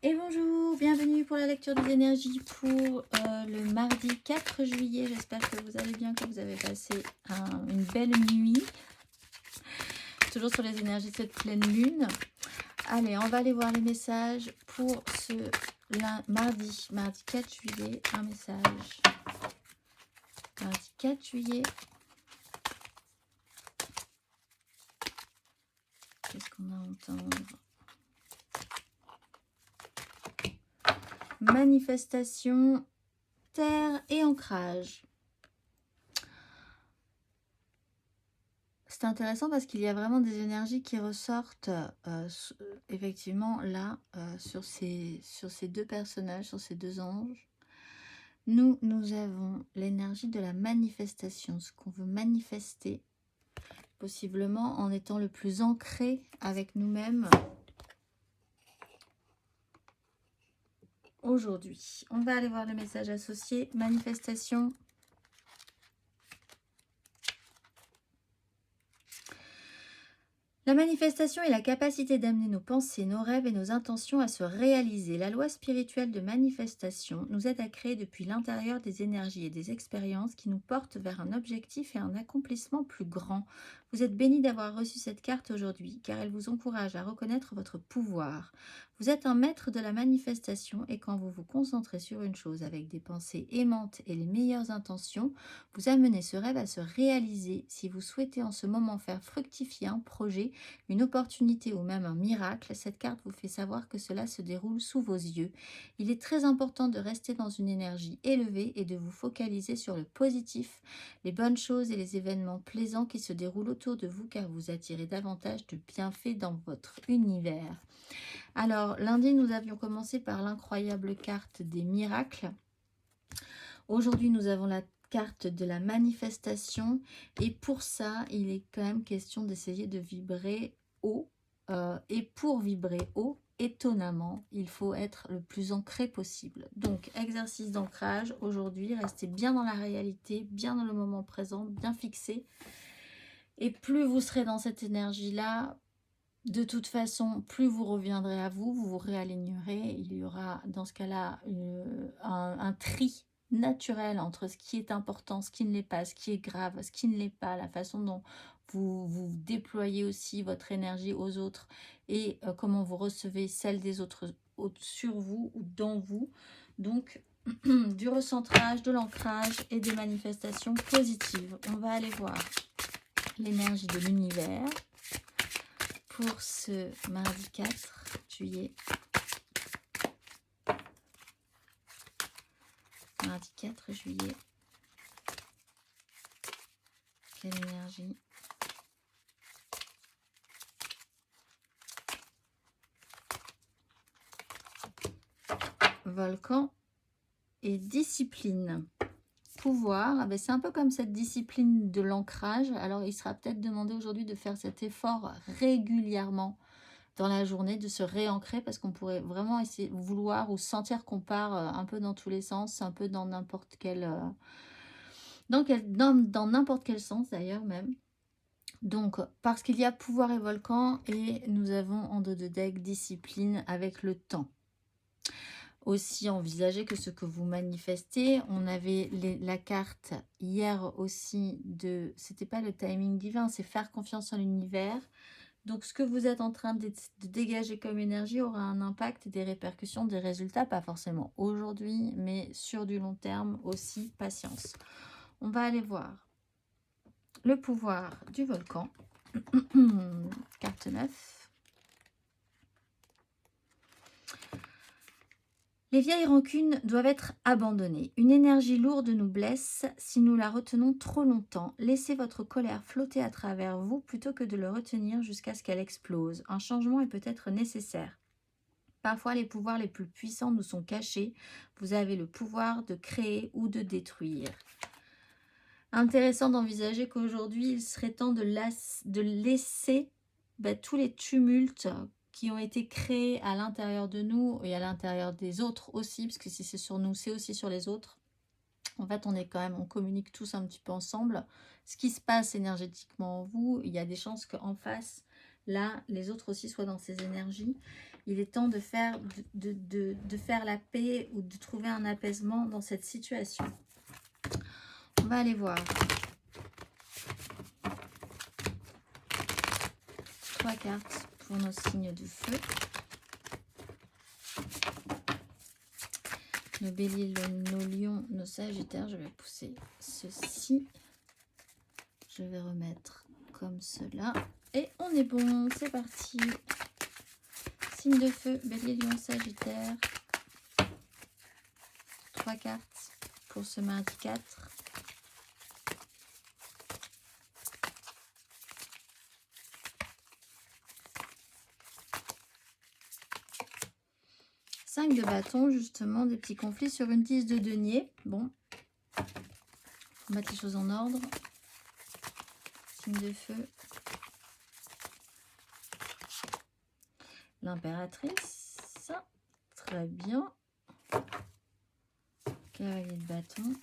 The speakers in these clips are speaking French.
Et bonjour, bienvenue pour la lecture des énergies pour le mardi 4 juillet. J'espère que vous allez bien, que vous avez passé une belle nuit. Toujours sur les énergies de cette pleine lune. Allez, on va aller voir les messages pour ce mardi 4 juillet. Un message. Mardi 4 juillet. Qu'est-ce qu'on a à entendre ? Manifestation, terre et ancrage. C'est intéressant parce qu'il y a vraiment des énergies qui ressortent effectivement là sur ces deux personnages, sur ces deux anges. Nous avons l'énergie de la manifestation, ce qu'on veut manifester, possiblement en étant le plus ancré avec nous-mêmes aujourd'hui. On va aller voir le message associé, manifestation. La manifestation est la capacité d'amener nos pensées, nos rêves et nos intentions à se réaliser. La loi spirituelle de manifestation nous aide à créer depuis l'intérieur des énergies et des expériences qui nous portent vers un objectif et un accomplissement plus grand. Vous êtes bénis d'avoir reçu cette carte aujourd'hui, car elle vous encourage à reconnaître votre pouvoir. Vous êtes un maître de la manifestation et quand vous vous concentrez sur une chose avec des pensées aimantes et les meilleures intentions, vous amenez ce rêve à se réaliser. Si vous souhaitez en ce moment faire fructifier un projet, une opportunité ou même un miracle, cette carte vous fait savoir que cela se déroule sous vos yeux. Il est très important de rester dans une énergie élevée et de vous focaliser sur le positif, les bonnes choses et les événements plaisants qui se déroulent autour de vous car vous attirez davantage de bienfaits dans votre univers. Alors, lundi, nous avions commencé par l'incroyable carte des miracles. Aujourd'hui, nous avons la carte de la manifestation et pour ça, il est quand même question d'essayer de vibrer haut et pour vibrer haut, étonnamment, il faut être le plus ancré possible. Donc, exercice d'ancrage aujourd'hui, restez bien dans la réalité, bien dans le moment présent, bien fixé. Et plus vous serez dans cette énergie-là, de toute façon, plus vous reviendrez à vous, vous vous réalignerez. Il y aura dans ce cas-là un tri naturel entre ce qui est important, ce qui ne l'est pas, ce qui est grave, ce qui ne l'est pas, la façon dont vous déployez aussi votre énergie aux autres et comment vous recevez celle des autres sur vous ou dans vous. Donc, du recentrage, de l'ancrage et des manifestations positives. On va aller voir l'énergie de l'univers pour ce mardi 4 juillet. Mardi 4 juillet. Quelle énergie? Volcan et discipline. Pouvoir, c'est un peu comme cette discipline de l'ancrage. Alors, il sera peut-être demandé aujourd'hui de faire cet effort régulièrement dans la journée, de se réancrer parce qu'on pourrait vraiment essayer de vouloir ou sentir qu'on part un peu dans tous les sens, un peu dans n'importe quel... dans n'importe quel sens d'ailleurs même. Donc, parce qu'il y a pouvoir et volcan et nous avons en dos de deck discipline avec le temps. Aussi envisager que ce que vous manifestez, on avait la carte hier aussi de, c'était pas le timing divin, c'est faire confiance en l'univers. Donc ce que vous êtes en train de dégager comme énergie aura un impact, des répercussions, des résultats, pas forcément aujourd'hui, mais sur du long terme aussi, patience. On va aller voir le pouvoir du volcan, carte 9. Les vieilles rancunes doivent être abandonnées. Une énergie lourde nous blesse si nous la retenons trop longtemps. Laissez votre colère flotter à travers vous plutôt que de le retenir jusqu'à ce qu'elle explose. Un changement est peut-être nécessaire. Parfois, les pouvoirs les plus puissants nous sont cachés. Vous avez le pouvoir de créer ou de détruire. Intéressant d'envisager qu'aujourd'hui, il serait temps de laisser tous les tumultes qui ont été créés à l'intérieur de nous et à l'intérieur des autres aussi, parce que si c'est sur nous, c'est aussi sur les autres. En fait, on communique tous un petit peu ensemble. Ce qui se passe énergétiquement en vous, il y a des chances qu'en face, là, les autres aussi soient dans ces énergies. Il est temps de faire, de faire la paix ou de trouver un apaisement dans cette situation. On va aller voir. 3 cartes pour nos signes de feu. Nos béliers, nos lions, nos sagittaires. Je vais pousser ceci. Je vais remettre comme cela. Et on est bon, c'est parti. Signe de feu, bélier, lion, sagittaire. 3 cartes pour ce mardi 4. Cinq de bâton, justement, des petits conflits sur une 10 de denier. Bon, faut mettre les choses en ordre. Signe de feu. L'impératrice. Très bien. Cavalier de bâton.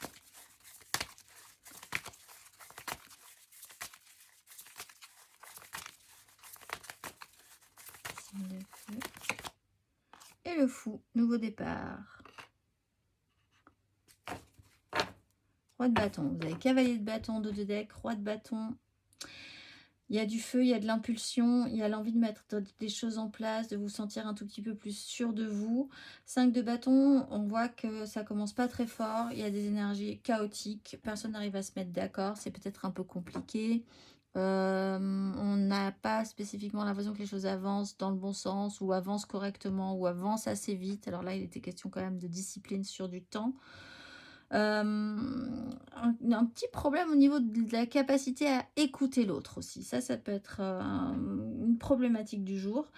Signe de feu. Et le fou, nouveau départ. Roi de bâton. Vous avez cavalier de bâton, dos de deck, roi de bâton. Il y a du feu, il y a de l'impulsion, il y a l'envie de mettre des choses en place, de vous sentir un tout petit peu plus sûr de vous. 5 de bâton, on voit que ça commence pas très fort, il y a des énergies chaotiques, personne n'arrive à se mettre d'accord, c'est peut-être un peu compliqué. On n'a pas spécifiquement l'impression que les choses avancent dans le bon sens, ou avancent correctement, ou avancent assez vite. Alors là, il était question quand même de discipline sur du temps. Un petit problème au niveau de la capacité à écouter l'autre aussi. Ça peut être une problématique du jour.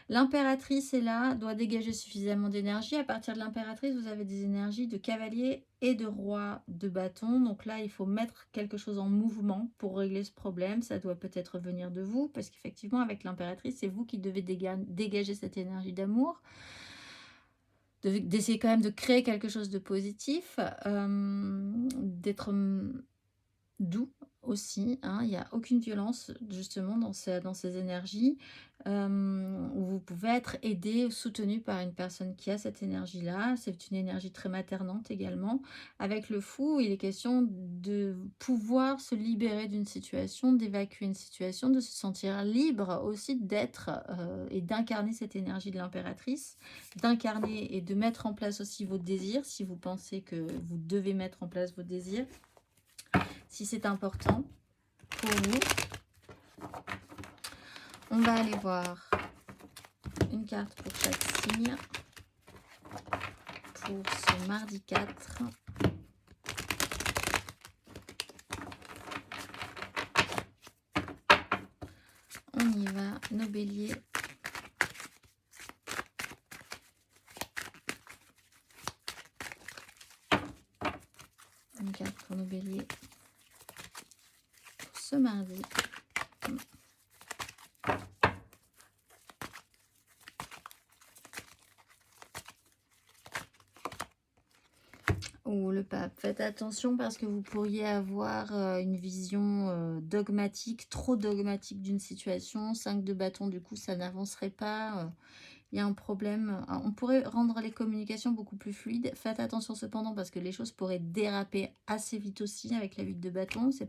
L'impératrice est là, doit dégager suffisamment d'énergie. À partir de l'impératrice, vous avez des énergies de cavalier et de roi de bâton. Donc là, il faut mettre quelque chose en mouvement pour régler ce problème. Ça doit peut-être venir de vous, parce qu'effectivement, avec l'impératrice, c'est vous qui devez dégager cette énergie d'amour. D'essayer quand même de créer quelque chose de positif, d'être doux aussi, hein. Il n'y a aucune violence justement dans ces énergies, où vous pouvez être aidé ou soutenu par une personne qui a cette énergie-là. C'est une énergie très maternante également. Avec le fou, il est question de pouvoir se libérer d'une situation, d'évacuer une situation, de se sentir libre aussi d'être et d'incarner cette énergie de l'impératrice, d'incarner et de mettre en place aussi vos désirs, si vous pensez que vous devez mettre en place vos désirs, si c'est important pour vous. On va aller voir une carte pour chaque signe pour ce mardi 4. On y va, nos béliers. Une carte pour nos béliers pour ce mardi. Ou le pape. Faites attention parce que vous pourriez avoir une vision dogmatique, trop dogmatique d'une situation. 5 de bâton, du coup, ça n'avancerait pas. Il y a un problème. On pourrait rendre les communications beaucoup plus fluides. Faites attention cependant parce que les choses pourraient déraper assez vite aussi avec la 8 de bâton. Ça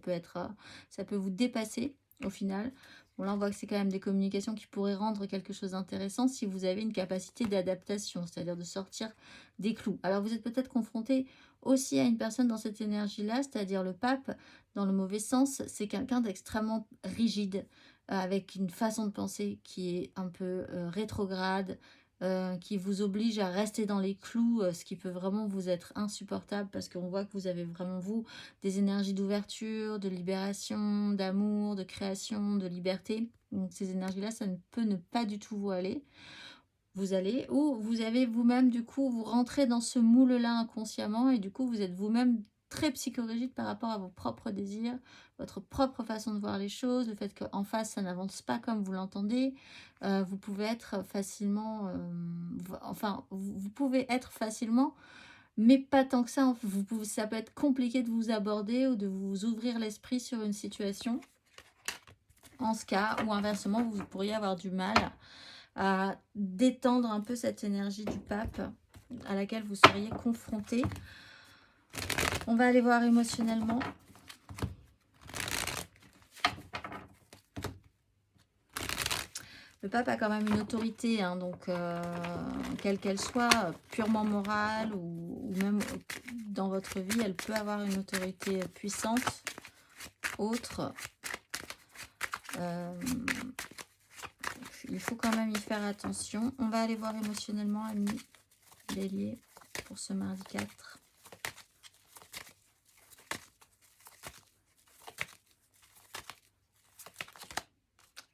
peut vous dépasser au final. Bon, là, on voit que c'est quand même des communications qui pourraient rendre quelque chose d'intéressant si vous avez une capacité d'adaptation, c'est-à-dire de sortir des clous. Alors, vous êtes peut-être confronté aussi à une personne dans cette énergie-là, c'est-à-dire le pape, dans le mauvais sens. C'est quelqu'un d'extrêmement rigide, avec une façon de penser qui est un peu rétrograde, qui vous oblige à rester dans les clous, ce qui peut vraiment vous être insupportable parce qu'on voit que vous avez vraiment, vous, des énergies d'ouverture, de libération, d'amour, de création, de liberté. Donc ces énergies-là, ça ne peut ne pas du tout vous aller. Ou vous avez vous-même, du coup, vous rentrez dans ce moule-là inconsciemment et du coup, vous êtes vous-même très psychorigide par rapport à vos propres désirs, votre propre façon de voir les choses, le fait qu'en face, ça n'avance pas comme vous l'entendez. Vous pouvez être facilement... vous pouvez être facilement, mais pas tant que ça. Ça peut être compliqué de vous aborder ou de vous ouvrir l'esprit sur une situation. En ce cas, ou inversement, vous pourriez avoir du mal à détendre un peu cette énergie du pape à laquelle vous seriez confronté. On va aller voir émotionnellement. Le pape a quand même une autorité, hein, donc quelle qu'elle soit, purement morale ou même dans votre vie, elle peut avoir une autorité puissante, autre. Il faut quand même y faire attention. On va aller voir émotionnellement, amis Bélier, pour ce mardi 4.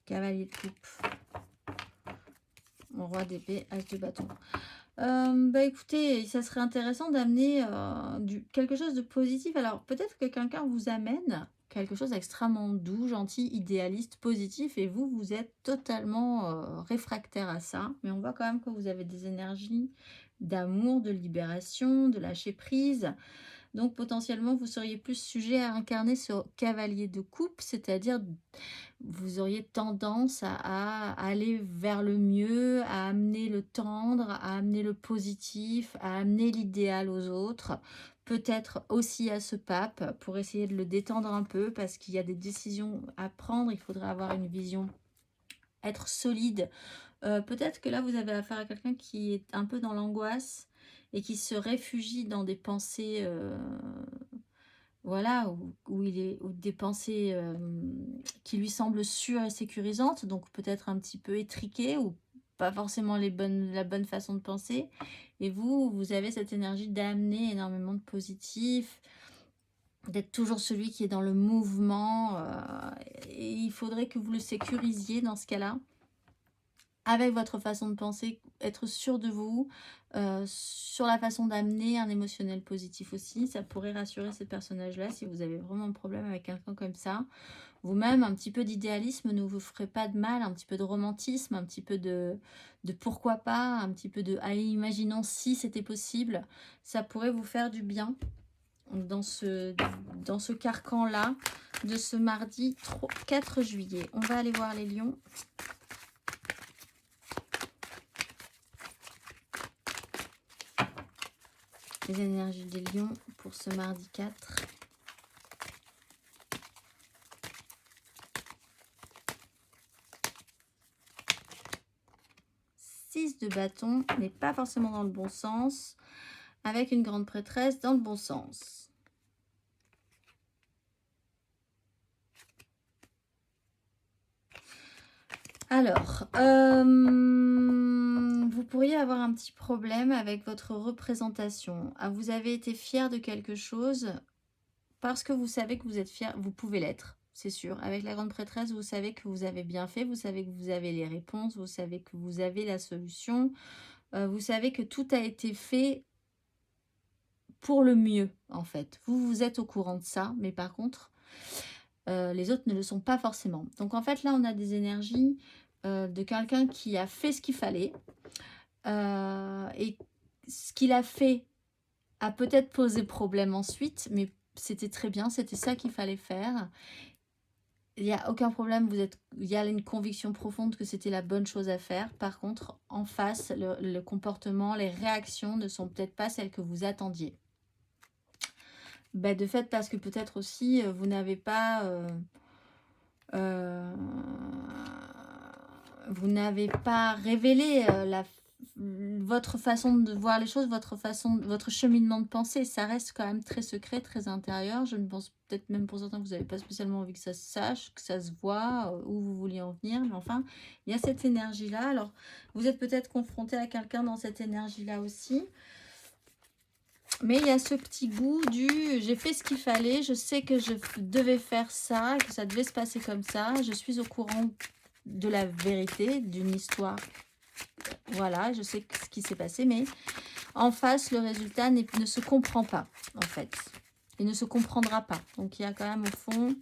Cavalier de coupe. Mon roi d'épée, as de bâton. Bah écoutez, ça serait intéressant d'amener quelque chose de positif. Alors peut-être que quelqu'un vous amène quelque chose d'extrêmement doux, gentil, idéaliste, positif, et vous, vous êtes totalement réfractaire à ça. Mais on voit quand même que vous avez des énergies d'amour, de libération, de lâcher prise. Donc potentiellement, vous seriez plus sujet à incarner ce cavalier de coupe, c'est-à-dire vous auriez tendance à aller vers le mieux, à amener le tendre, à amener le positif, à amener l'idéal aux autres. Peut-être aussi à ce pape pour essayer de le détendre un peu parce qu'il y a des décisions à prendre. Il faudrait avoir une vision, être solide. Peut-être que là, vous avez affaire à quelqu'un qui est un peu dans l'angoisse et qui se réfugie dans des pensées... voilà, ou des pensées qui lui semblent sûres et sécurisantes, donc peut-être un petit peu étriquées ou pas forcément la bonne façon de penser. Et vous avez cette énergie d'amener énormément de positif, d'être toujours celui qui est dans le mouvement. Et il faudrait que vous le sécurisiez dans ce cas-là, avec votre façon de penser, être sûr de vous, sur la façon d'amener un émotionnel positif aussi. Ça pourrait rassurer ces personnages-là si vous avez vraiment un problème avec quelqu'un comme ça. Vous-même, un petit peu d'idéalisme ne vous ferait pas de mal, un petit peu de romantisme, un petit peu de pourquoi pas, un petit peu de imaginons si c'était possible. Ça pourrait vous faire du bien dans ce carcan-là de ce mardi 4 juillet. On va aller voir les lions. Les énergies des lions pour ce mardi 4. Six de bâton n'est pas forcément dans le bon sens, avec une grande prêtresse dans le bon sens. Alors, vous pourriez avoir un petit problème avec votre représentation. Vous avez été fier de quelque chose parce que vous savez que vous êtes fier, vous pouvez l'être, c'est sûr. Avec la grande prêtresse, vous savez que vous avez bien fait, vous savez que vous avez les réponses, vous savez que vous avez la solution, vous savez que tout a été fait pour le mieux, en fait. Vous êtes au courant de ça, mais par contre, les autres ne le sont pas forcément. Donc en fait, là, on a des énergies de quelqu'un qui a fait ce qu'il fallait. Et ce qu'il a fait a peut-être posé problème ensuite, mais c'était très bien, c'était ça qu'il fallait faire. Il n'y a aucun problème, il y a une conviction profonde que c'était la bonne chose à faire. Par contre, en face, le comportement, les réactions ne sont peut-être pas celles que vous attendiez. De fait, parce que peut-être aussi, vous n'avez pas... vous n'avez pas révélé votre façon de voir les choses, votre cheminement de pensée. Ça reste quand même très secret, très intérieur. Je ne pense peut-être même pour certains que vous n'avez pas spécialement envie que ça se sache, que ça se voit, où vous vouliez en venir. Mais enfin, il y a cette énergie-là. Alors, vous êtes peut-être confronté à quelqu'un dans cette énergie-là aussi. Mais il y a ce petit goût du j'ai fait ce qu'il fallait, je sais que je devais faire ça, que ça devait se passer comme ça, je suis au courant de la vérité, d'une histoire. Voilà, je sais ce qui s'est passé, mais en face, le résultat ne se comprend pas, en fait. Il ne se comprendra pas. Donc, il y a quand même, au fond,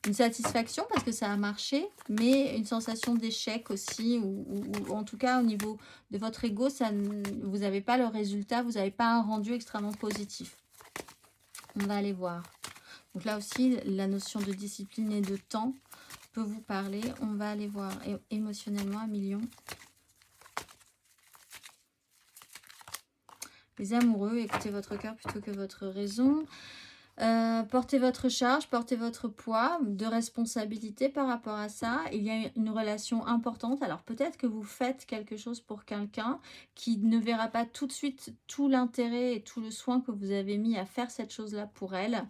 une satisfaction parce que ça a marché, mais une sensation d'échec aussi, ou en tout cas, au niveau de votre ego, vous n'avez pas le résultat, vous n'avez pas un rendu extrêmement positif. On va aller voir. Donc là aussi, la notion de discipline et de temps peut vous parler. On va aller voir émotionnellement, un million. Les amoureux, écoutez votre cœur plutôt que votre raison. Portez votre charge, portez votre poids de responsabilité par rapport à ça. Il y a une relation importante. Alors peut-être que vous faites quelque chose pour quelqu'un qui ne verra pas tout de suite tout l'intérêt et tout le soin que vous avez mis à faire cette chose-là pour elle.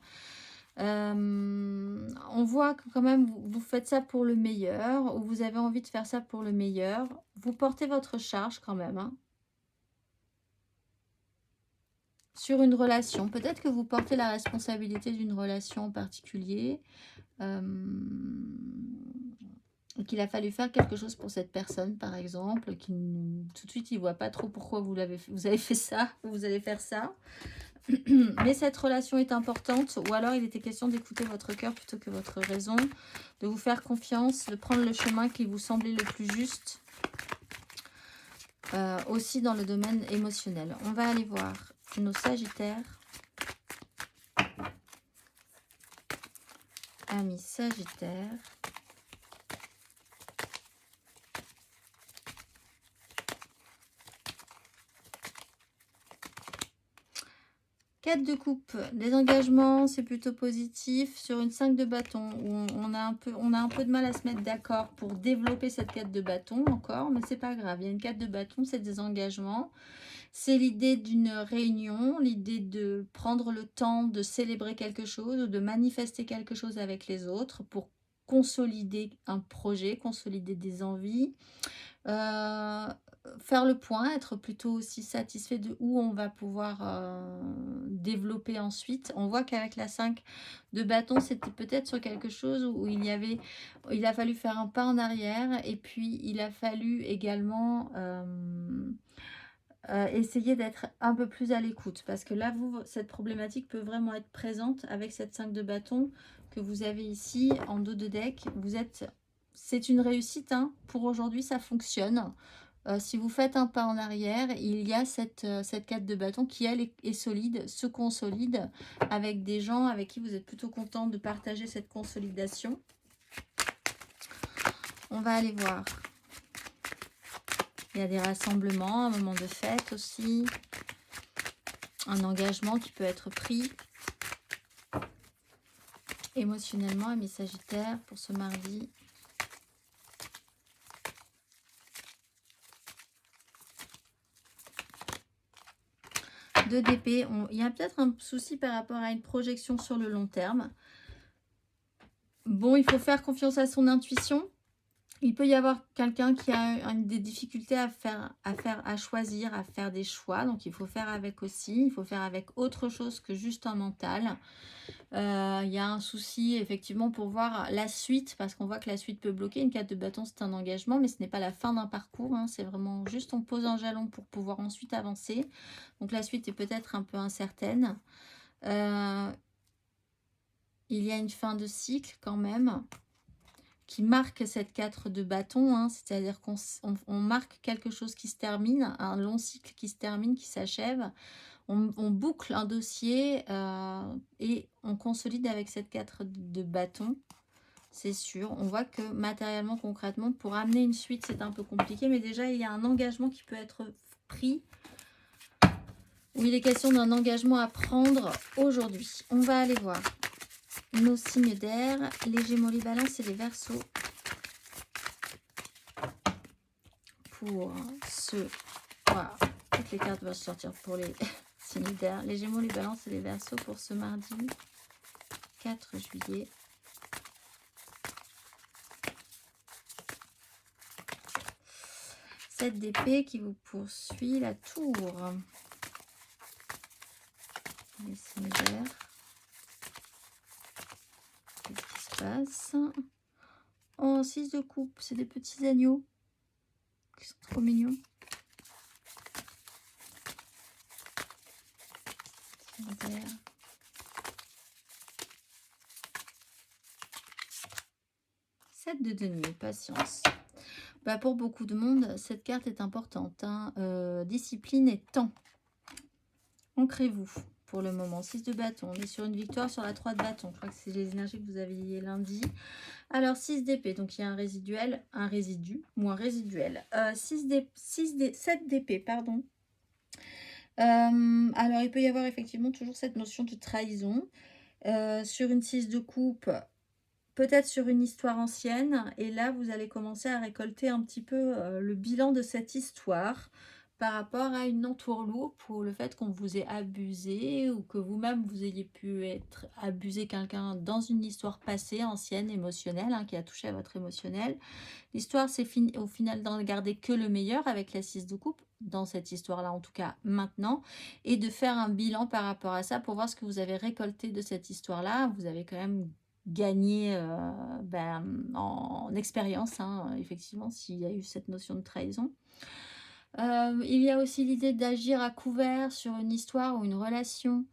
On voit que quand même vous faites ça pour le meilleur, ou vous avez envie de faire ça pour le meilleur. Vous portez votre charge quand même, hein. Sur une relation, peut-être que vous portez la responsabilité d'une relation en particulier, et qu'il a fallu faire quelque chose pour cette personne, par exemple, qui tout de suite il voit pas trop pourquoi vous avez fait ça, ou vous allez faire ça. Mais cette relation est importante, ou alors il était question d'écouter votre cœur plutôt que votre raison, de vous faire confiance, de prendre le chemin qui vous semblait le plus juste, aussi dans le domaine émotionnel. On va aller voir nos Sagittaires. Amis Sagittaires. Quatre de coupe, des engagements, c'est plutôt positif. Sur une 5 de bâton, où on a un peu de mal à se mettre d'accord pour développer cette 4 de bâton encore, mais c'est pas grave. Il y a une 4 de bâton, c'est des engagements. C'est l'idée d'une réunion, l'idée de prendre le temps de célébrer quelque chose ou de manifester quelque chose avec les autres pour consolider un projet, consolider des envies. Faire le point, être plutôt aussi satisfait de où on va pouvoir développer ensuite. On voit qu'avec la 5 de bâton, c'était peut-être sur quelque chose où il a fallu faire un pas en arrière, et puis il a fallu également essayer d'être un peu plus à l'écoute, parce que là, cette problématique peut vraiment être présente avec cette 5 de bâton que vous avez ici en dos de deck. C'est une réussite, hein. Pour aujourd'hui, ça fonctionne. Si vous faites un pas en arrière, il y a cette 4 de bâton qui, elle, est solide, se consolide avec des gens avec qui vous êtes plutôt content de partager cette consolidation. On va aller voir. Il y a des rassemblements, un moment de fête aussi. Un engagement qui peut être pris émotionnellement, amis Sagittaires, pour ce mardi. Deux d'épée. Il y a peut-être un souci par rapport à une projection sur le long terme. Bon, il faut faire confiance à son intuition. Il peut y avoir quelqu'un qui a des difficultés à choisir, à faire des choix. Donc, il faut faire avec aussi. Il faut faire avec autre chose que juste un mental. Il y a un souci, effectivement, pour voir la suite. Parce qu'on voit que la suite peut bloquer. Une 4 de bâton, c'est un engagement. Mais ce n'est pas la fin d'un parcours, hein. C'est vraiment juste on pose un jalon pour pouvoir ensuite avancer. Donc, la suite est peut-être un peu incertaine. Il y a une fin de cycle quand même, qui marque cette 4 de bâton, hein, c'est-à-dire qu'on marque quelque chose qui se termine, un long cycle qui se termine, qui s'achève. On boucle un dossier et on consolide avec cette 4 de bâton, c'est sûr. On voit que matériellement, concrètement, pour amener une suite, c'est un peu compliqué, mais déjà, il y a un engagement qui peut être pris, où il est question d'un engagement à prendre aujourd'hui. On va aller voir nos signes d'air, les Gémeaux, les Balances et les Verseaux. Pour voilà, toutes les cartes vont sortir pour les signes d'air, les Gémeaux, les Balances et les Verseaux pour ce mardi 4 juillet. Sept d'épée qui vous poursuit, la tour. Les signes d'air. Qu'est-ce qui se passe? Oh, 6 de coupe, c'est des petits agneaux qui sont trop mignons. Signes d'air. 7 de denier, patience. Bah, pour beaucoup de monde, cette carte est importante, hein. Discipline et temps. Ancrez-vous pour le moment. 6 de bâton. On est sur une victoire sur la 3 de bâton. Je crois que c'est les énergies que vous aviez lundi. Alors, 6 d'épée. Donc, il y a un résidu ou un résiduel. 7 d'épée, pardon. Alors, il peut y avoir effectivement toujours cette notion de trahison. Sur une 6 de coupe, peut-être sur une histoire ancienne. Et là, vous allez commencer à récolter un petit peu le bilan de cette histoire par rapport à une entourloupe ou le fait qu'on vous ait abusé ou que vous-même vous ayez pu être abusé quelqu'un dans une histoire passée, ancienne, émotionnelle, hein, qui a touché à votre émotionnel. L'histoire, c'est au final d'en garder que le meilleur avec la 6 de coupe, dans cette histoire-là en tout cas maintenant, et de faire un bilan par rapport à ça pour voir ce que vous avez récolté de cette histoire-là. Vous avez quand même gagné en expérience, hein, effectivement, s'il y a eu cette notion de trahison. Il y a aussi l'idée d'agir à couvert sur une histoire ou une relation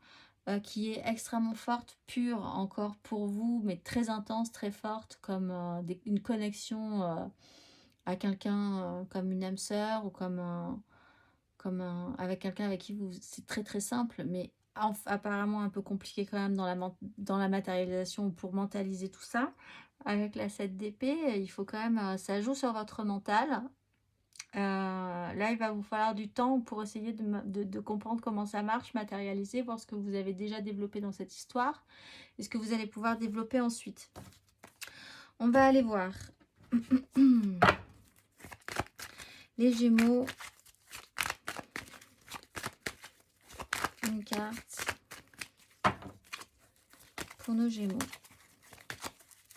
qui est extrêmement forte, pure encore pour vous, mais très intense, très forte, comme une connexion à quelqu'un, comme une âme sœur ou avec quelqu'un avec qui vous... C'est très très simple, mais apparemment un peu compliqué quand même dans la matérialisation pour mentaliser tout ça. Avec la 7 d'épée, il faut quand même... ça joue sur votre mental. Là, il va vous falloir du temps pour essayer de comprendre comment ça marche, matérialiser, voir ce que vous avez déjà développé dans cette histoire et ce que vous allez pouvoir développer ensuite. On va aller voir les Gémeaux. Une carte pour nos Gémeaux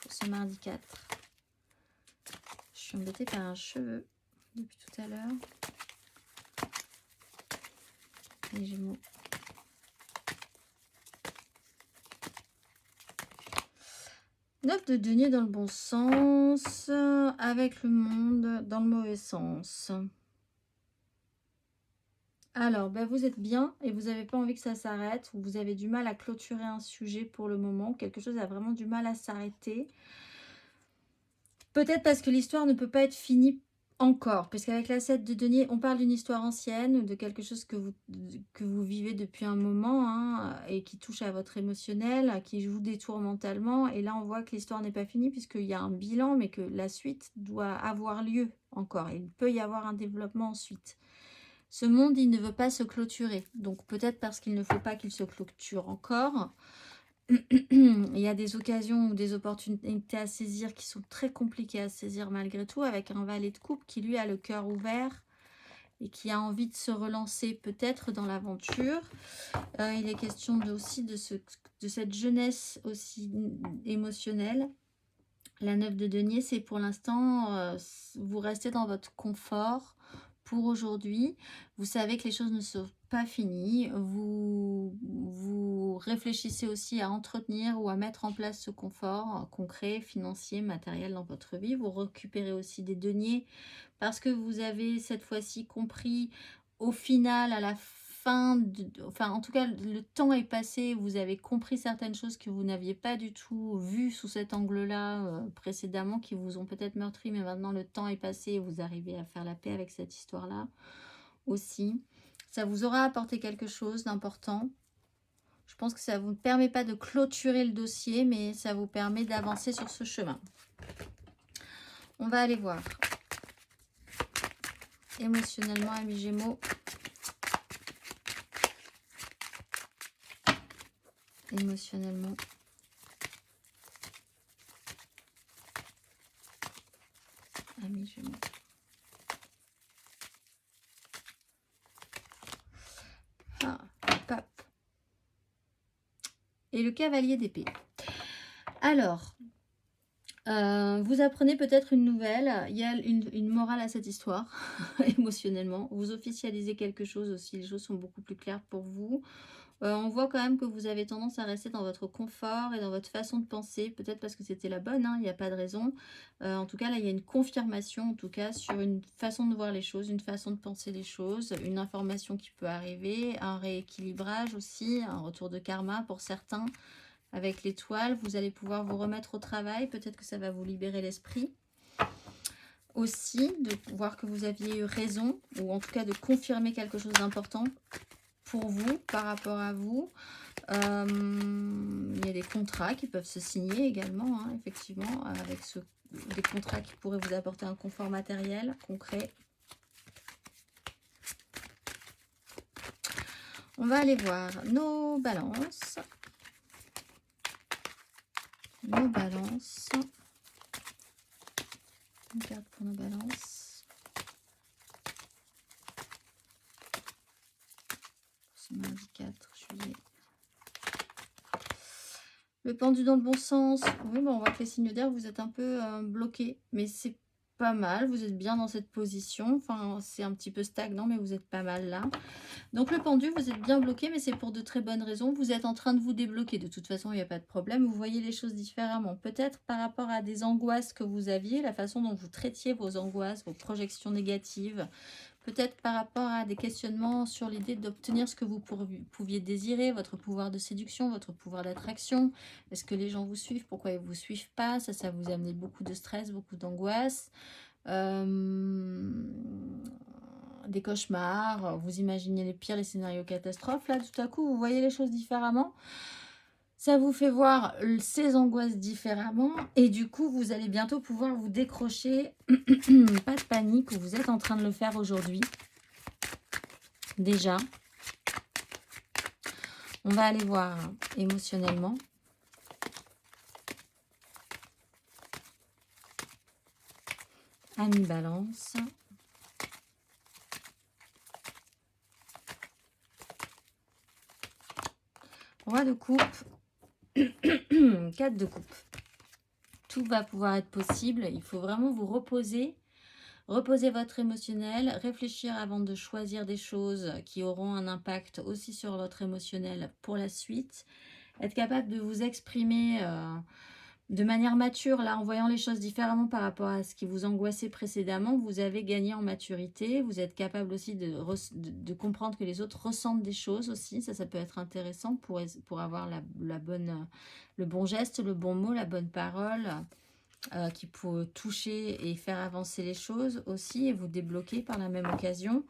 pour ce mardi 4. Je suis embêtée par un cheveu depuis tout à l'heure. Les Gémeaux. Neuf de denier dans le bon sens, avec le monde dans le mauvais sens. Alors, vous êtes bien et vous n'avez pas envie que ça s'arrête, ou vous avez du mal à clôturer un sujet pour le moment, quelque chose a vraiment du mal à s'arrêter. Peut-être parce que l'histoire ne peut pas être finie encore, parce qu'avec la 7 de denier, on parle d'une histoire ancienne, de quelque chose que vous vivez depuis un moment, hein, et qui touche à votre émotionnel, qui vous détourne mentalement. Et là, on voit que l'histoire n'est pas finie, puisqu'il y a un bilan, mais que la suite doit avoir lieu encore. Il peut y avoir un développement ensuite. Ce monde, il ne veut pas se clôturer. Donc, peut-être parce qu'il ne faut pas qu'il se clôture encore. Il y a des occasions ou des opportunités à saisir qui sont très compliquées à saisir malgré tout, avec un valet de coupe qui lui a le cœur ouvert et qui a envie de se relancer peut-être dans l'aventure. Il est question aussi de cette jeunesse aussi émotionnelle. La 9 de denier, c'est pour l'instant, vous restez dans votre confort pour aujourd'hui. Vous savez que les choses ne sont pas finies. Vous réfléchissez aussi à entretenir ou à mettre en place ce confort concret, financier, matériel dans votre vie. Vous récupérez aussi des deniers parce que vous avez cette fois-ci compris au final, à la fin, enfin en tout cas le temps est passé, vous avez compris certaines choses que vous n'aviez pas du tout vues sous cet angle-là précédemment, qui vous ont peut-être meurtri, mais maintenant le temps est passé et vous arrivez à faire la paix avec cette histoire-là aussi. Ça vous aura apporté quelque chose d'important. Je pense que ça ne vous permet pas de clôturer le dossier, mais ça vous permet d'avancer sur ce chemin. On va aller voir. Émotionnellement, amis Gémeaux. Émotionnellement. Amis Gémeaux. Ah, pape. Et le cavalier d'épée. Alors, vous apprenez peut-être une nouvelle. Il y a une morale à cette histoire, émotionnellement. Vous officialisez quelque chose aussi. Les choses sont beaucoup plus claires pour vous. On voit quand même que vous avez tendance à rester dans votre confort et dans votre façon de penser. Peut-être parce que c'était la bonne, hein, il n'y a pas de raison. En tout cas, là, il y a une confirmation, en tout cas, sur une façon de voir les choses, une façon de penser les choses, une information qui peut arriver, un rééquilibrage aussi, un retour de karma pour certains. Avec l'étoile, vous allez pouvoir vous remettre au travail. Peut-être que ça va vous libérer l'esprit. Aussi, de voir que vous aviez eu raison, ou en tout cas de confirmer quelque chose d'important pour vous, par rapport à vous. Il y a des contrats qui peuvent se signer également, hein, effectivement, avec des contrats qui pourraient vous apporter un confort matériel concret. On va aller voir nos balances. Nos balances. Une carte pour nos balances. C'est mardi 4 juillet. Le pendu dans le bon sens. Oui, bon, on voit que les signes d'air, vous êtes un peu bloqués. Mais c'est pas mal. Vous êtes bien dans cette position. Enfin, c'est un petit peu stagnant, mais vous êtes pas mal là. Donc le pendu, vous êtes bien bloqué, mais c'est pour de très bonnes raisons. Vous êtes en train de vous débloquer. De toute façon, il n'y a pas de problème. Vous voyez les choses différemment. Peut-être par rapport à des angoisses que vous aviez, la façon dont vous traitiez vos angoisses, vos projections négatives. Peut-être par rapport à des questionnements sur l'idée d'obtenir ce que vous pouviez désirer, votre pouvoir de séduction, votre pouvoir d'attraction. Est-ce que les gens vous suivent? Pourquoi ils ne vous suivent pas? Ça vous a amené beaucoup de stress, beaucoup d'angoisse. Des cauchemars, vous imaginez les pires, les scénarios catastrophes. Là, tout à coup, vous voyez les choses différemment. Ça vous fait voir ces angoisses différemment. Et du coup, vous allez bientôt pouvoir vous décrocher. Pas de panique, vous êtes en train de le faire aujourd'hui. Déjà. On va aller voir émotionnellement. Ami Balance. Roi de coupe. 4 de coupe. Tout va pouvoir être possible. Il faut vraiment vous reposer. Reposer votre émotionnel. Réfléchir avant de choisir des choses qui auront un impact aussi sur votre émotionnel pour la suite. Être capable de vous exprimer de manière mature, là, en voyant les choses différemment par rapport à ce qui vous angoissait précédemment. Vous avez gagné en maturité. Vous êtes capable aussi de comprendre que les autres ressentent des choses aussi. Ça peut être intéressant pour avoir le bon geste, le bon mot, la bonne parole qui peut toucher et faire avancer les choses aussi et vous débloquer par la même occasion.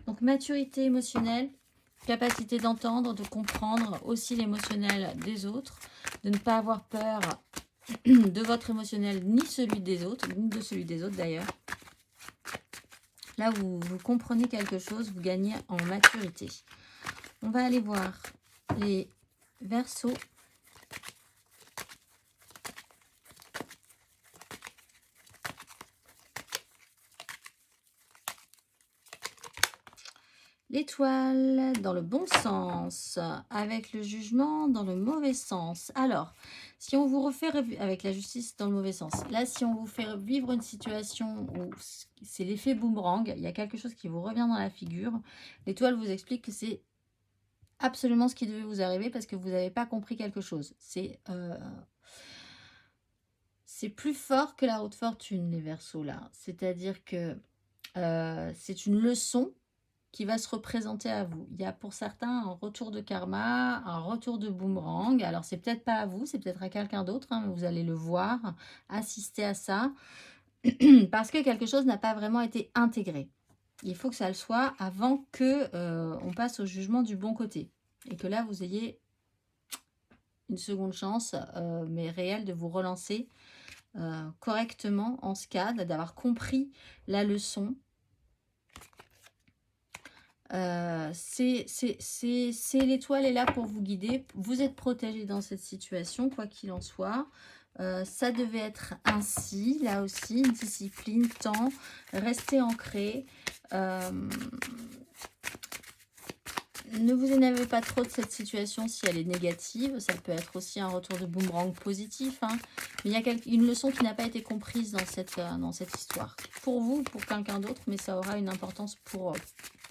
Donc, maturité émotionnelle, capacité d'entendre, de comprendre aussi l'émotionnel des autres, de ne pas avoir peur de votre émotionnel, ni celui des autres, ni de celui des autres d'ailleurs. Là, vous comprenez quelque chose, vous gagnez en maturité. On va aller voir les Verseaux. L'étoile dans le bon sens, avec le jugement dans le mauvais sens. Alors, si on vous refait avec la justice dans le mauvais sens, là, si on vous fait vivre une situation où c'est l'effet boomerang, il y a quelque chose qui vous revient dans la figure, l'étoile vous explique que c'est absolument ce qui devait vous arriver parce que vous n'avez pas compris quelque chose. C'est plus fort que la roue de fortune, les Verseaux, là. C'est-à-dire que c'est une leçon qui va se représenter à vous. Il y a pour certains un retour de karma, un retour de boomerang. Alors, c'est peut-être pas à vous, c'est peut-être à quelqu'un d'autre, hein, mais vous allez le voir, assister à ça, parce que quelque chose n'a pas vraiment été intégré. Il faut que ça le soit avant que on passe au jugement du bon côté. Et que là, vous ayez une seconde chance, mais réelle, de vous relancer correctement en ce cas, d'avoir compris la leçon. L'étoile est là pour vous guider. Vous êtes protégé dans cette situation, quoi qu'il en soit. Ça devait être ainsi, là aussi, discipline, temps, rester ancré. Ne vous énervez pas trop de cette situation si elle est négative. Ça peut être aussi un retour de boomerang positif. Hein. Mais il y a une leçon qui n'a pas été comprise dans cette histoire. Pour vous, pour quelqu'un d'autre, mais ça aura une importance pour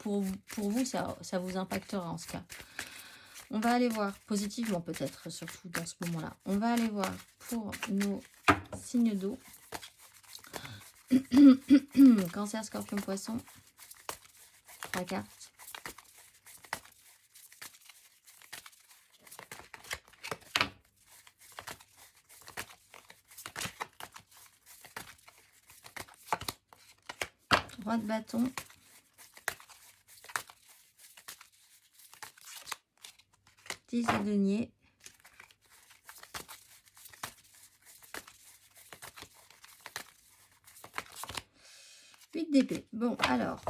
vous, ça vous impactera en ce cas. On va aller voir, positivement peut-être, surtout dans ce moment-là. On va aller voir pour nos signes d'eau. Cancer, Scorpion, Poisson. 3 cartes. Roi de bâton. 10 de denier. 8 d'épée. Bon, alors,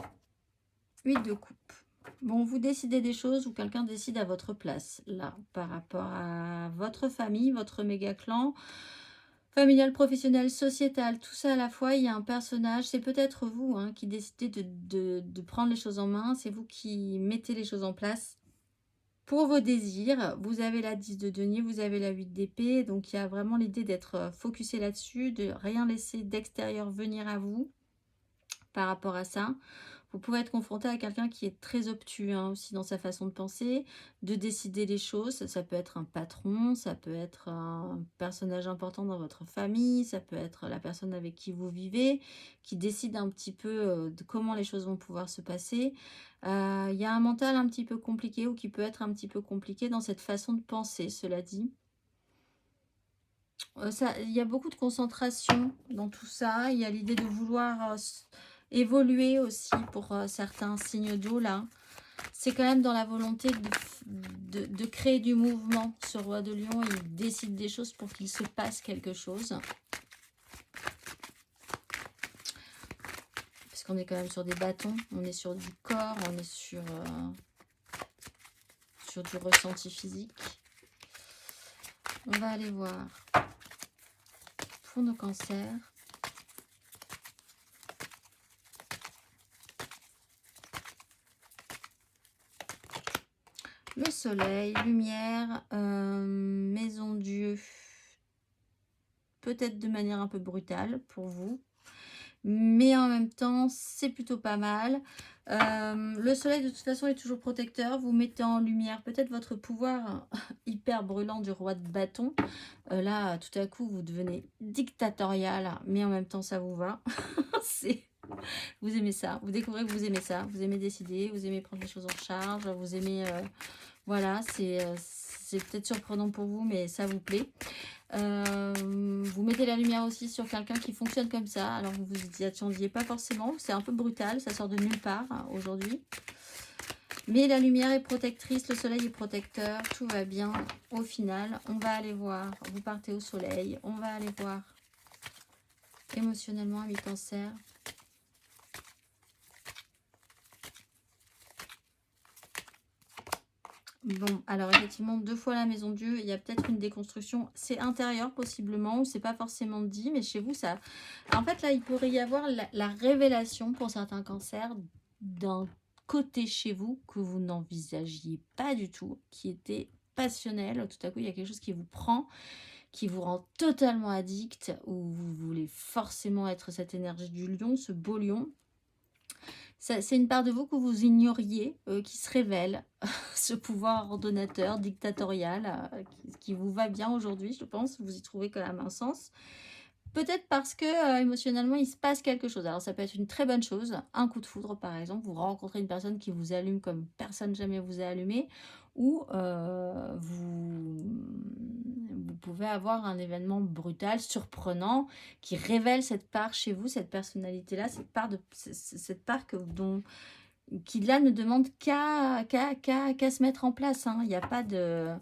8 de coupe. Bon, vous décidez des choses ou quelqu'un décide à votre place, là, par rapport à votre famille, votre méga clan, familial, professionnel, sociétal, tout ça à la fois. Il y a un personnage, c'est peut-être vous hein, qui décidez de prendre les choses en main, c'est vous qui mettez les choses en place. Pour vos désirs, vous avez la 10 de denier, vous avez la 8 d'épée, donc il y a vraiment l'idée d'être focusé là-dessus, de rien laisser d'extérieur venir à vous par rapport à ça. Vous pouvez être confronté à quelqu'un qui est très obtus hein, aussi dans sa façon de penser, de décider les choses. Ça peut être un patron, ça peut être un personnage important dans votre famille, ça peut être la personne avec qui vous vivez, qui décide un petit peu de comment les choses vont pouvoir se passer. Il y a un mental un petit peu compliqué ou qui peut être un petit peu compliqué dans cette façon de penser, cela dit. Il y a beaucoup de concentration dans tout ça. Il y a l'idée de vouloir évoluer aussi pour certains signes d'eau là. C'est quand même dans la volonté de créer du mouvement. Ce roi de lion, il décide des choses pour qu'il se passe quelque chose. Parce qu'on est quand même sur des bâtons, on est sur du corps, on est sur du ressenti physique. On va aller voir pour nos cancers. Le soleil, lumière, maison Dieu, peut-être de manière un peu brutale pour vous, mais en même temps, c'est plutôt pas mal. Le soleil, de toute façon, est toujours protecteur. Vous mettez en lumière peut-être votre pouvoir hyper brûlant du roi de bâton. Là, tout à coup, vous devenez dictatorial, mais en même temps, ça vous va. Vous aimez ça. Vous découvrez que vous aimez ça. Vous aimez décider, vous aimez prendre les choses en charge, vous aimez... voilà, c'est peut-être surprenant pour vous, mais ça vous plaît. Vous mettez la lumière aussi sur quelqu'un qui fonctionne comme ça. Alors, vous vous y attendiez pas forcément. C'est un peu brutal, ça sort de nulle part hein, aujourd'hui. Mais la lumière est protectrice, le soleil est protecteur, tout va bien. Au final, on va aller voir, vous partez au soleil, on va aller voir émotionnellement à mi-cancer. Bon, alors effectivement, 2 fois la maison Dieu, il y a peut-être une déconstruction. C'est intérieur possiblement, ou c'est pas forcément dit, mais chez vous, ça... En fait, là, il pourrait y avoir la révélation pour certains cancers d'un côté chez vous que vous n'envisagiez pas du tout, qui était passionnel. Tout à coup, il y a quelque chose qui vous prend, qui vous rend totalement addict, où vous voulez forcément être cette énergie du lion, ce beau lion. C'est une part de vous que vous ignoriez, qui se révèle, ce pouvoir ordonnateur, dictatorial, qui vous va bien aujourd'hui, je pense. Vous y trouvez quand même un sens. Peut-être parce que émotionnellement, il se passe quelque chose. Alors, ça peut être une très bonne chose, un coup de foudre par exemple. Vous rencontrez une personne qui vous allume comme personne jamais vous a allumé. Ou vous pouvez avoir un événement brutal, surprenant, qui révèle cette part chez vous, cette personnalité-là, cette part qui là ne demande qu'à se mettre en place. Hein. Il n'y a pas de...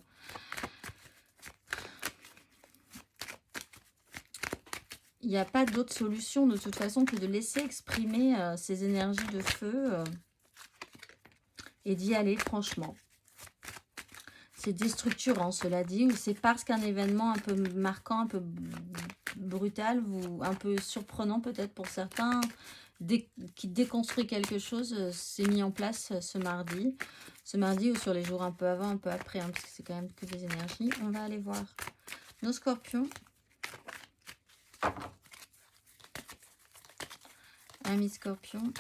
Il n'y a pas d'autre solution de toute façon que de laisser exprimer ces énergies de feu et d'y aller franchement. C'est déstructurant, cela dit, ou c'est parce qu'un événement un peu marquant, un peu brutal, un peu surprenant peut-être pour certains, qui déconstruit quelque chose, s'est mis en place ce mardi. Ce mardi ou sur les jours un peu avant, un peu après, hein, parce que c'est quand même que des énergies. On va aller voir nos scorpions. Amis scorpions.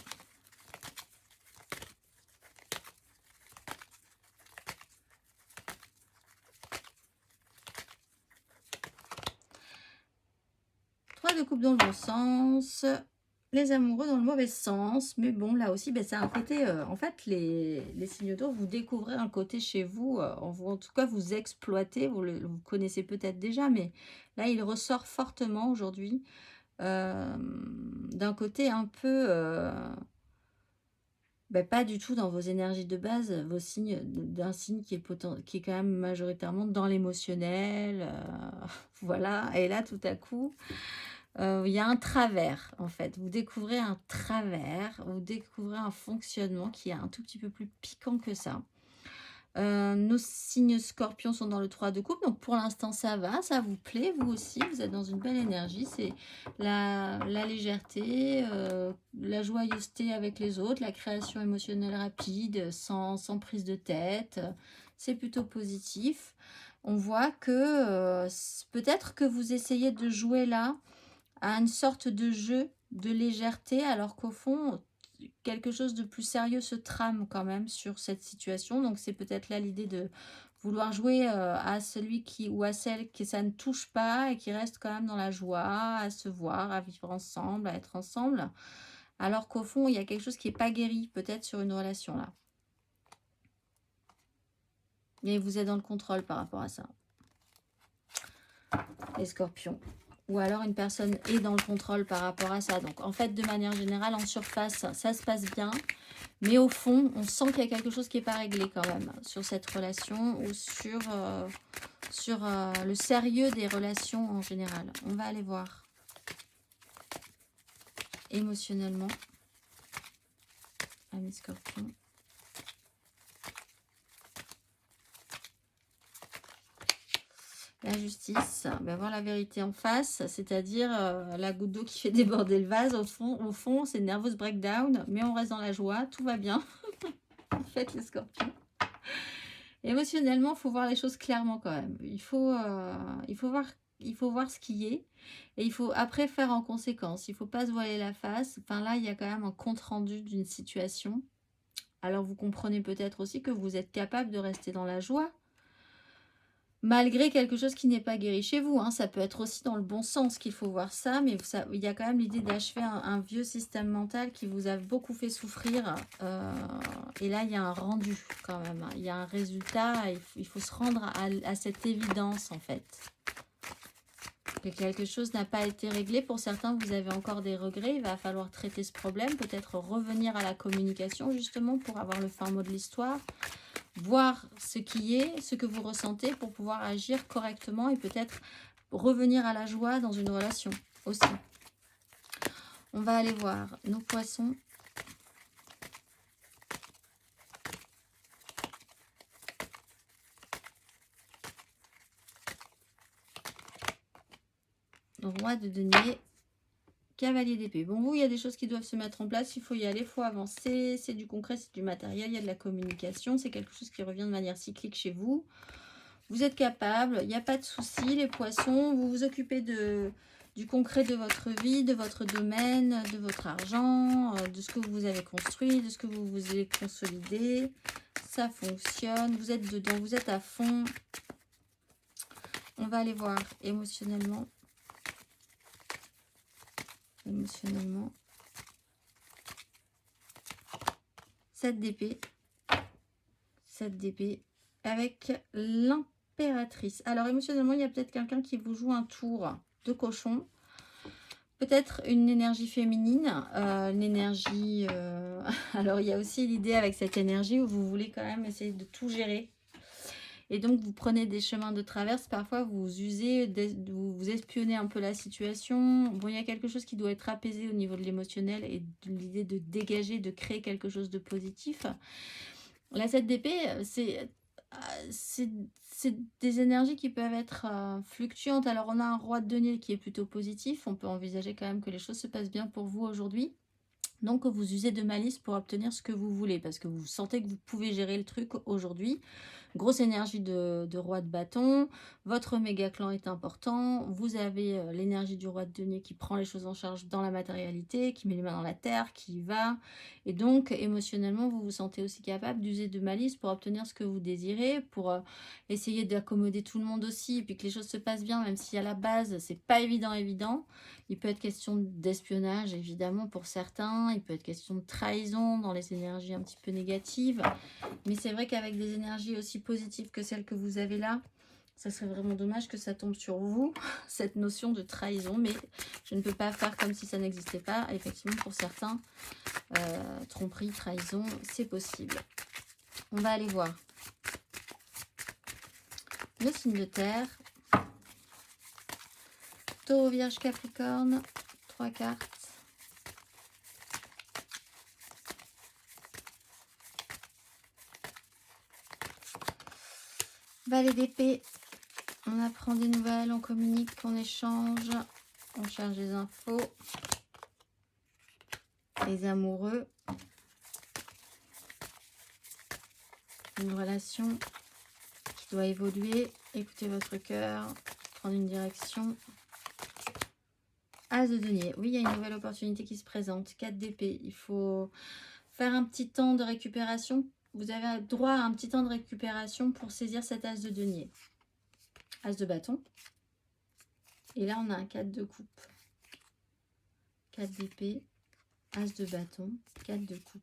De coupe dans le bon sens, les amoureux dans le mauvais sens, mais bon là aussi c'est un côté en fait les signes d'eau, vous découvrez un côté chez vous, en tout cas vous exploitez, vous connaissez peut-être déjà, mais là il ressort fortement aujourd'hui d'un côté un peu pas du tout dans vos énergies de base, vos signes, d'un signe qui est quand même majoritairement dans l'émotionnel, voilà, et là tout à coup Il y a un travers, en fait. Vous découvrez un travers, vous découvrez un fonctionnement qui est un tout petit peu plus piquant que ça. Nos signes scorpions sont dans le 3 de coupe, donc pour l'instant ça va, ça vous plaît, vous aussi, vous êtes dans une belle énergie, c'est la légèreté, la joyeuseté avec les autres, la création émotionnelle rapide, sans prise de tête, c'est plutôt positif. On voit que peut-être que vous essayez de jouer là à une sorte de jeu de légèreté, alors qu'au fond, quelque chose de plus sérieux se trame quand même sur cette situation. Donc c'est peut-être là l'idée de vouloir jouer à celui qui ou à celle que ça ne touche pas et qui reste quand même dans la joie, à se voir, à vivre ensemble, à être ensemble. Alors qu'au fond, il y a quelque chose qui n'est pas guéri peut-être sur une relation là. Et vous êtes dans le contrôle par rapport à ça. Les scorpions. Ou alors une personne est dans le contrôle par rapport à ça. Donc en fait, de manière générale, en surface, ça se passe bien. Mais au fond, on sent qu'il y a quelque chose qui n'est pas réglé quand même sur cette relation ou sur le sérieux des relations en général. On va aller voir émotionnellement. Amis scorpions. La justice, ben voir la vérité en face, c'est-à-dire la goutte d'eau qui fait déborder le vase. Au fond c'est nervous breakdown, mais on reste dans la joie, tout va bien. Faites les scorpions. Émotionnellement, il faut voir les choses clairement quand même. Il faut voir ce qui est et il faut après faire en conséquence. Il ne faut pas se voiler la face. Enfin là, il y a quand même un compte-rendu d'une situation. Alors vous comprenez peut-être aussi que vous êtes capable de rester dans la joie malgré quelque chose qui n'est pas guéri chez vous. Ça peut être aussi dans le bon sens qu'il faut voir ça, mais il y a quand même l'idée d'achever un vieux système mental qui vous a beaucoup fait souffrir. Et là, il y a un rendu quand même. Il y a un résultat. Il faut se rendre à cette évidence, en fait. Que quelque chose n'a pas été réglé. Pour certains, vous avez encore des regrets. Il va falloir traiter ce problème. Peut-être revenir à la communication, justement, pour avoir le fin mot de l'histoire. Voir ce qui est, ce que vous ressentez pour pouvoir agir correctement et peut-être revenir à la joie dans une relation aussi. On va aller voir nos poissons. Roi de denier, cavalier d'épée. Bon, vous, il y a des choses qui doivent se mettre en place, il faut y aller, il faut avancer, c'est du concret, c'est du matériel, il y a de la communication, c'est quelque chose qui revient de manière cyclique chez vous. Vous êtes capable, il n'y a pas de souci, les poissons, vous vous occupez du concret de votre vie, de votre domaine, de votre argent, de ce que vous avez construit, de ce que vous avez consolidé. Ça fonctionne, vous êtes dedans, vous êtes à fond. On va aller voir émotionnellement. Émotionnellement. 7 d'épée. 7 d'épée avec l'impératrice. Alors émotionnellement, il y a peut-être quelqu'un qui vous joue un tour de cochon. Peut-être une énergie féminine, une énergie... Alors il y a aussi l'idée avec cette énergie où vous voulez quand même essayer de tout gérer. Et donc, vous prenez des chemins de traverse. Parfois, vous usez, vous espionnez un peu la situation. Bon, il y a quelque chose qui doit être apaisé au niveau de l'émotionnel et de l'idée de dégager, de créer quelque chose de positif. La 7 d'épée, c'est des énergies qui peuvent être fluctuantes. Alors, on a un roi de denier qui est plutôt positif. On peut envisager quand même que les choses se passent bien pour vous aujourd'hui. Donc, vous usez de malice pour obtenir ce que vous voulez parce que vous sentez que vous pouvez gérer le truc aujourd'hui. Grosse énergie de roi de bâton, votre méga clan est important, vous avez l'énergie du roi de denier qui prend les choses en charge dans la matérialité, qui met les mains dans la terre, qui y va. Et donc, émotionnellement, vous vous sentez aussi capable d'user de malice pour obtenir ce que vous désirez, pour essayer d'accommoder tout le monde aussi, et puis que les choses se passent bien, même si à la base, c'est pas évident. Il peut être question d'espionnage, évidemment, pour certains. Il peut être question de trahison dans les énergies un petit peu négatives. Mais c'est vrai qu'avec des énergies aussi positives que celles que vous avez là, ça serait vraiment dommage que ça tombe sur vous, cette notion de trahison. Mais je ne peux pas faire comme si ça n'existait pas. Effectivement, pour certains, tromperie, trahison, c'est possible. On va aller voir le signe de terre. Taureau, Vierge, Capricorne, 3 cartes. Valet d'épée, on apprend des nouvelles, on communique, on échange, on cherche des infos. Les amoureux, une relation qui doit évoluer, écoutez votre cœur, prendre une direction. As de denier, oui, il y a une nouvelle opportunité qui se présente. 4 d'épée, il faut faire un petit temps de récupération. Vous avez droit à un petit temps de récupération pour saisir cet as de denier. As de bâton. Et là, on a un 4 de coupe. 4 d'épée, as de bâton, 4 de coupe.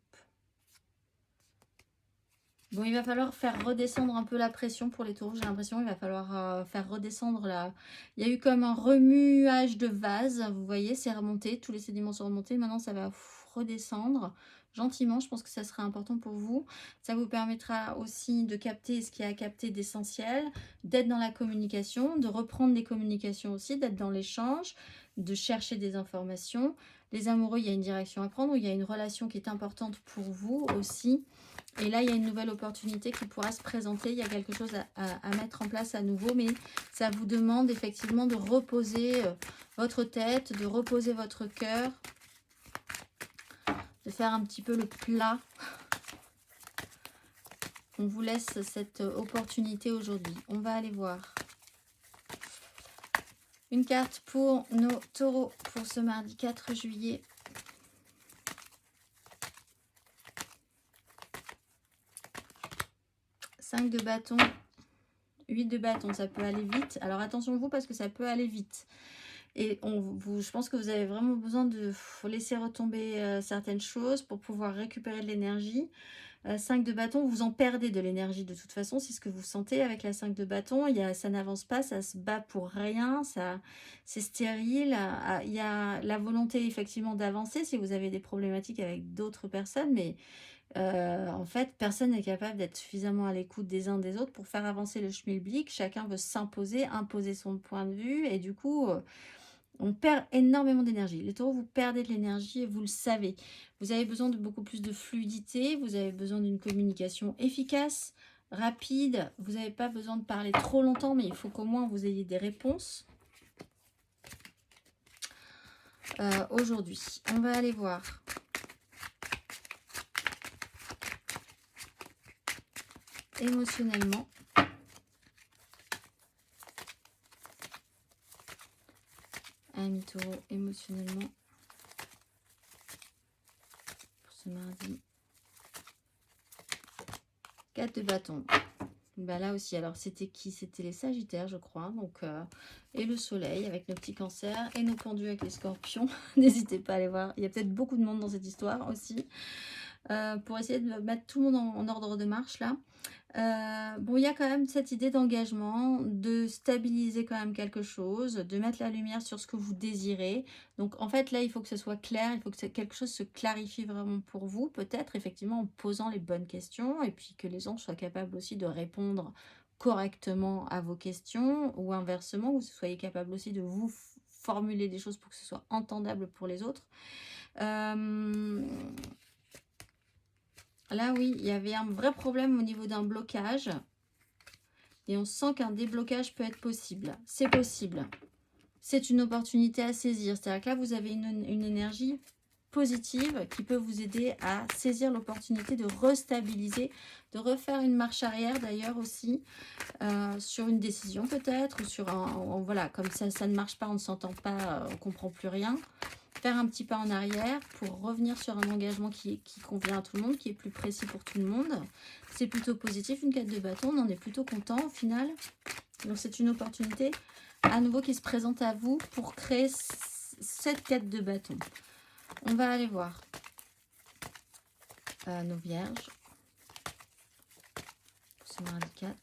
Bon, il va falloir faire redescendre un peu la pression pour les taureaux. J'ai l'impression qu'il va falloir faire redescendre la... Il y a eu comme un remuage de vase. Vous voyez, c'est remonté. Tous les sédiments sont remontés. Maintenant, ça va redescendre gentiment. Je pense que ça sera important pour vous. Ça vous permettra aussi de capter ce qu'il y a à capter d'essentiel, d'être dans la communication, de reprendre des communications aussi, d'être dans l'échange, de chercher des informations. Les amoureux, il y a une direction à prendre. Il y a une relation qui est importante pour vous aussi. Et là, il y a une nouvelle opportunité qui pourra se présenter. Il y a quelque chose à mettre en place à nouveau, mais ça vous demande effectivement de reposer votre tête, de reposer votre cœur, de faire un petit peu le plat. On vous laisse cette opportunité aujourd'hui. On va aller voir. Une carte pour nos taureaux pour ce mardi 4 juillet. Cinq de bâton, 8 de bâton, ça peut aller vite. Alors attention vous parce que ça peut aller vite. Et je pense que vous avez vraiment besoin de laisser retomber certaines choses pour pouvoir récupérer de l'énergie. 5 de bâton, vous en perdez de l'énergie de toute façon, c'est ce que vous sentez avec la 5 de bâton. Ça n'avance pas, ça se bat pour rien, c'est stérile. Il y a la volonté effectivement d'avancer si vous avez des problématiques avec d'autres personnes, mais en fait, personne n'est capable d'être suffisamment à l'écoute des uns des autres pour faire avancer le schmilblick. Chacun veut s'imposer, imposer son point de vue, et du coup, on perd énormément d'énergie. Les taureaux, vous perdez de l'énergie et vous le savez. Vous avez besoin de beaucoup plus de fluidité, vous avez besoin d'une communication efficace, rapide. Vous n'avez pas besoin de parler trop longtemps, mais il faut qu'au moins vous ayez des réponses. Aujourd'hui, on va aller voir. Émotionnellement. Ami taureau, émotionnellement. Pour ce mardi. 4 de bâton. Bah là aussi, alors c'était qui? C'était les Sagittaires, je crois. Donc, et le soleil avec nos petits cancers et nos pendus avec les scorpions. N'hésitez pas à aller voir. Il y a peut-être beaucoup de monde dans cette histoire aussi. Pour essayer de mettre tout le monde en ordre de marche là. Bon, il y a quand même cette idée d'engagement, de stabiliser quand même quelque chose, de mettre la lumière sur ce que vous désirez. Donc en fait là, il faut que ce soit clair, il faut que quelque chose se clarifie vraiment pour vous, peut-être effectivement en posant les bonnes questions et puis que les gens soient capables aussi de répondre correctement à vos questions ou inversement, vous soyez capable aussi de vous formuler des choses pour que ce soit entendable pour les autres. Là, oui, il y avait un vrai problème au niveau d'un blocage. Et on sent qu'un déblocage peut être possible. C'est possible. C'est une opportunité à saisir. C'est-à-dire que là, vous avez une énergie positive qui peut vous aider à saisir l'opportunité de restabiliser, de refaire une marche arrière d'ailleurs aussi, sur une décision peut-être, ou sur un... Voilà, comme ça ne marche pas, on ne s'entend pas, on ne comprend plus rien. Faire un petit pas en arrière pour revenir sur un engagement qui convient à tout le monde, qui est plus précis pour tout le monde. C'est plutôt positif, une 4 de bâton, on en est plutôt content au final. Donc c'est une opportunité à nouveau qui se présente à vous pour créer cette 4 de bâton. On va aller voir nos vierges pour ce mardi 4.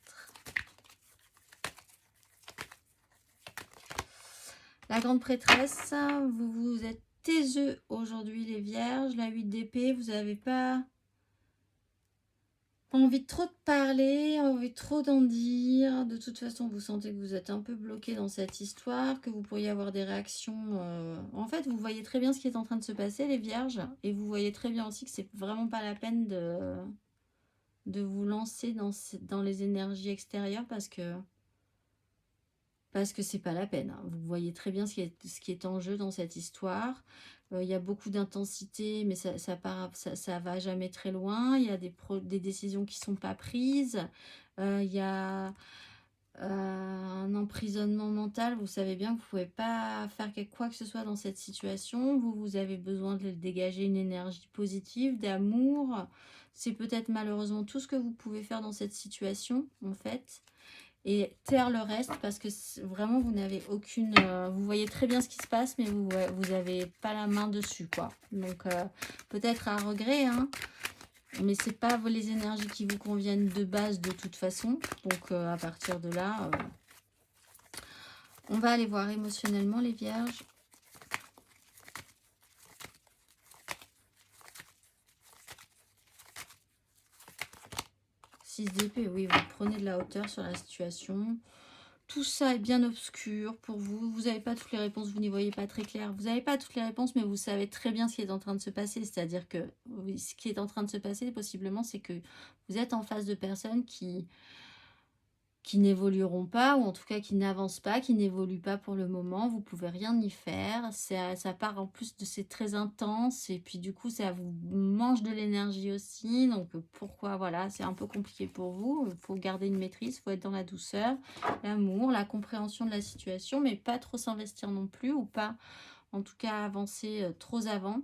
La grande prêtresse, vous êtes taiseux aujourd'hui les vierges. La 8 d'épée, vous n'avez pas Pas envie de trop de parler, envie de trop d'en dire. De toute façon, vous sentez que vous êtes un peu bloqué dans cette histoire, que vous pourriez avoir des réactions. En fait, vous voyez très bien ce qui est en train de se passer, les vierges, et vous voyez très bien aussi que c'est vraiment pas la peine de vous lancer dans les énergies extérieures parce que c'est pas la peine, hein. Vous voyez très bien ce qui est en jeu dans cette histoire. Il y a beaucoup d'intensité, mais ça va jamais très loin. Il y a des décisions qui sont pas prises. Il y a un emprisonnement mental. Vous savez bien que vous pouvez pas faire quoi que ce soit dans cette situation. Vous avez besoin de dégager une énergie positive, d'amour. C'est peut-être malheureusement tout ce que vous pouvez faire dans cette situation, en fait, et taire le reste parce que vraiment vous n'avez aucune vous voyez très bien ce qui se passe, mais vous avez pas la main dessus, quoi. Donc peut-être à regret, hein, mais c'est pas les énergies qui vous conviennent de base de toute façon. Donc à partir de là, on va aller voir émotionnellement les vierges. 6 d'épée, oui, vous prenez de la hauteur sur la situation. Tout ça est bien obscur pour vous. Vous n'avez pas toutes les réponses, vous n'y voyez pas très clair. Vous n'avez pas toutes les réponses, mais vous savez très bien ce qui est en train de se passer. C'est-à-dire que oui, ce qui est en train de se passer, possiblement, c'est que vous êtes en face de personnes qui n'évolueront pas, ou en tout cas qui n'avancent pas, qui n'évoluent pas pour le moment. Vous pouvez rien y faire. Ça part en plus de c'est très intense, et puis du coup ça vous mange de l'énergie aussi. Donc pourquoi, voilà, c'est un peu compliqué pour vous. Il faut garder une maîtrise, il faut être dans la douceur, l'amour, la compréhension de la situation, mais pas trop s'investir non plus, ou pas en tout cas avancer trop avant.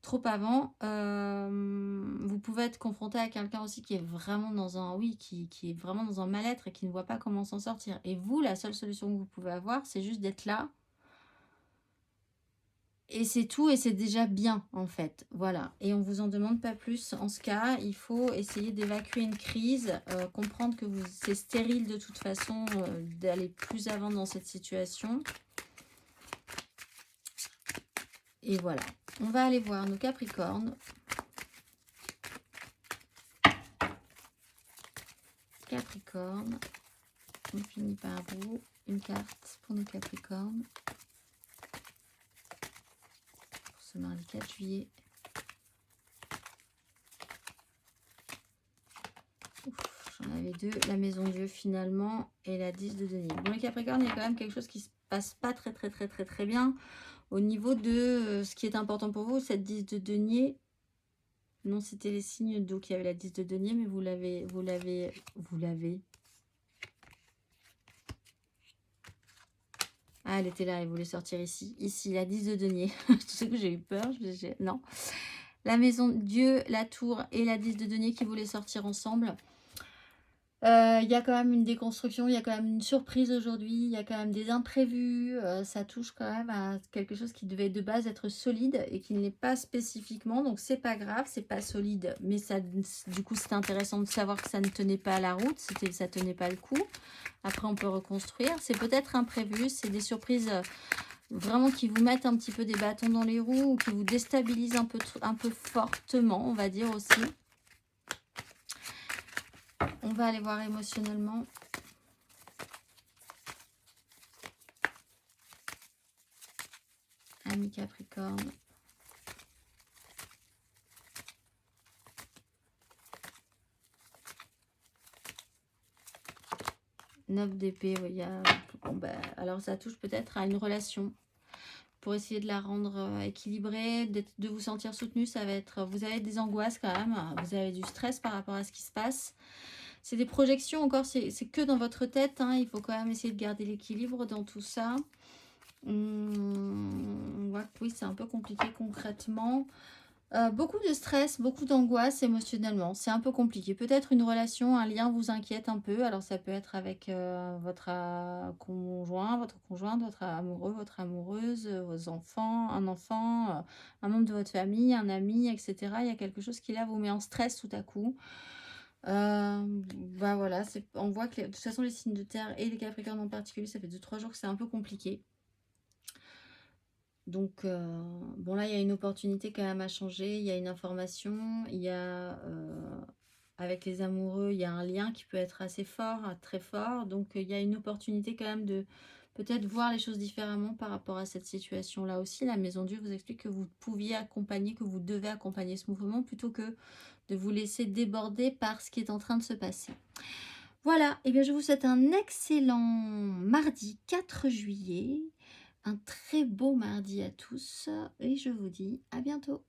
Vous pouvez être confronté à quelqu'un aussi qui est vraiment dans un, oui, qui est vraiment dans un mal-être et qui ne voit pas comment s'en sortir. Et vous, la seule solution que vous pouvez avoir, c'est juste d'être là. Et c'est tout, et c'est déjà bien, en fait. Voilà. Et on ne vous en demande pas plus. En ce cas, il faut essayer d'évacuer une crise, comprendre que c'est stérile de toute façon d'aller plus avant dans cette situation. Et voilà. On va aller voir nos Capricornes. Capricorne, on finit par vous. Une carte pour nos Capricornes pour ce mardi 4 juillet. J'en avais deux, la maison Dieu finalement et la 10 de denier. Bon, les Capricornes, il y a quand même quelque chose qui se passe pas très bien au niveau de ce qui est important pour vous. Cette 10 de denier, non, c'était les signes d'eau qui avaient la 10 de denier, mais vous l'avez. Ah, elle était là, elle voulait sortir ici. Ici, la 10 de denier. Je sais que j'ai eu peur. Non. La maison Dieu, la tour et la 10 de denier qui voulaient sortir ensemble. Il y a quand même une déconstruction, il y a quand même une surprise aujourd'hui, il y a quand même des imprévus. Ça touche quand même à quelque chose qui devait de base être solide et qui ne l'est pas spécifiquement. Donc c'est pas grave, c'est pas solide, mais ça, du coup c'est intéressant de savoir que ça ne tenait pas la route, ça tenait pas le coup. Après on peut reconstruire. C'est peut-être imprévu, c'est des surprises vraiment qui vous mettent un petit peu des bâtons dans les roues ou qui vous déstabilisent un peu fortement, on va dire aussi. On va aller voir émotionnellement. Ami Capricorne. Neuf d'épée, oui, bon, alors ça touche peut-être à une relation. Pour essayer de la rendre équilibrée, de vous sentir soutenu, ça va être... Vous avez des angoisses quand même, vous avez du stress par rapport à ce qui se passe. C'est des projections encore, c'est que dans votre tête, hein, il faut quand même essayer de garder l'équilibre dans tout ça. On voit que oui, c'est un peu compliqué concrètement. Beaucoup de stress, beaucoup d'angoisse émotionnellement. C'est un peu compliqué. Peut-être une relation, un lien vous inquiète un peu. Alors ça peut être avec votre conjoint, votre conjointe, votre amoureux, votre amoureuse, vos enfants, un enfant, un membre de votre famille, un ami, etc. Il y a quelque chose qui là vous met en stress tout à coup. Voilà, on voit que de toute façon les signes de terre et les Capricornes en particulier, ça fait 2-3 jours que c'est un peu compliqué. Donc, bon là, il y a une opportunité quand même à changer, il y a une information, il y a avec les amoureux, il y a un lien qui peut être assez fort, très fort. Donc, il y a une opportunité quand même de peut-être voir les choses différemment par rapport à cette situation-là aussi. La Maison Dieu vous explique que vous pouviez accompagner, que vous devez accompagner ce mouvement plutôt que de vous laisser déborder par ce qui est en train de se passer. Voilà, et bien je vous souhaite un excellent mardi 4 juillet, un très beau mardi à tous et je vous dis à bientôt.